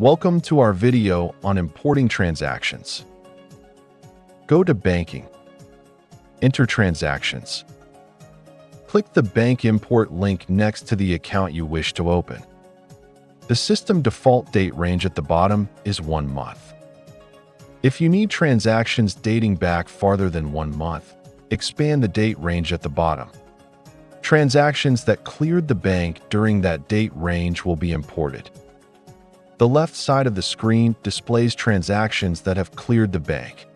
Welcome to our video on importing transactions. Go to Banking. Enter Transactions. Click the bank import link next to the account you wish to open. The system default date range at the bottom is 1 month. If you need transactions dating back farther than 1 month, expand the date range at the bottom. Transactions that cleared the bank during that date range will be imported. The left side of the screen displays transactions that have cleared the bank.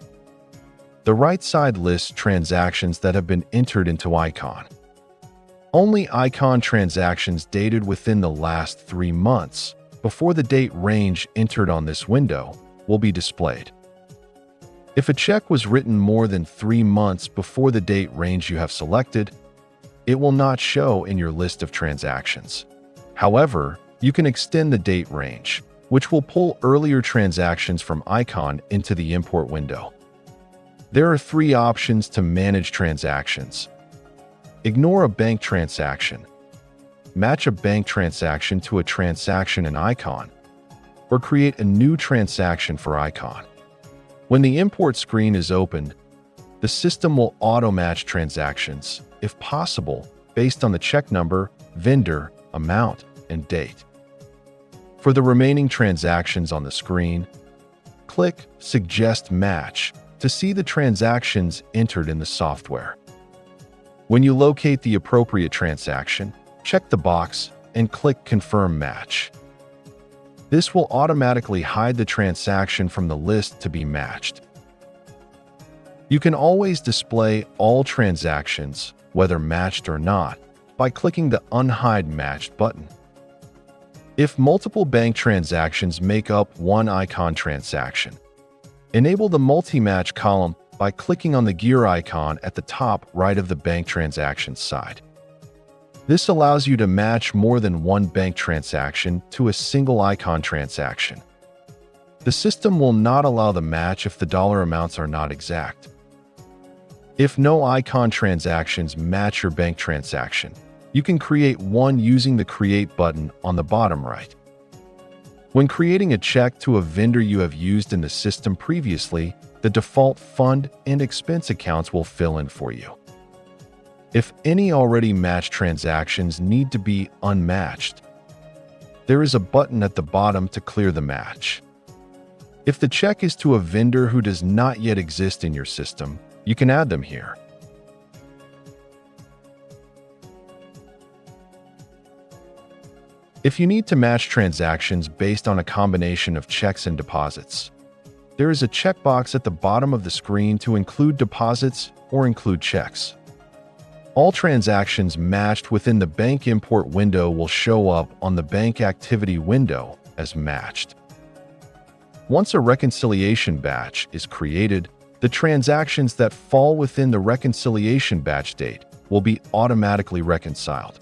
The right side lists transactions that have been entered into Icon. Only Icon transactions dated within the last 3 months before the date range entered on this window will be displayed. If a check was written more than 3 months before the date range you have selected, it will not show in your list of transactions. However, you can extend the date range, which will pull earlier transactions from Icon into the import window. There are 3 options to manage transactions. Ignore a bank transaction, match a bank transaction to a transaction in Icon, or create a new transaction for Icon. When the import screen is opened, the system will auto-match transactions, if possible, based on the check number, vendor, amount, and date. For the remaining transactions on the screen, click Suggest Match to see the transactions entered in the software. When you locate the appropriate transaction, check the box and click Confirm Match. This will automatically hide the transaction from the list to be matched. You can always display all transactions, whether matched or not, by clicking the Unhide Matched button. If multiple bank transactions make up one Icon transaction, enable the Multi-Match column by clicking on the gear icon at the top right of the bank transactions side. This allows you to match more than one bank transaction to a single Icon transaction. The system will not allow the match if the dollar amounts are not exact. If no Icon transactions match your bank transaction, you can create one using the Create button on the bottom right. When creating a check to a vendor you have used in the system previously, the default fund and expense accounts will fill in for you. If any already matched transactions need to be unmatched, there is a button at the bottom to clear the match. If the check is to a vendor who does not yet exist in your system, you can add them here. If you need to match transactions based on a combination of checks and deposits, there is a checkbox at the bottom of the screen to include deposits or include checks. All transactions matched within the bank import window will show up on the bank activity window as matched. Once a reconciliation batch is created, the transactions that fall within the reconciliation batch date will be automatically reconciled.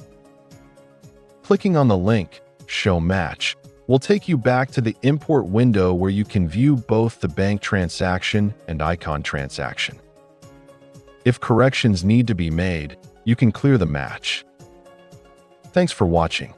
Clicking on the link, Show Match, will take you back to the import window where you can view both the bank transaction and Icon transaction. If corrections need to be made, you can clear the match. Thanks for watching.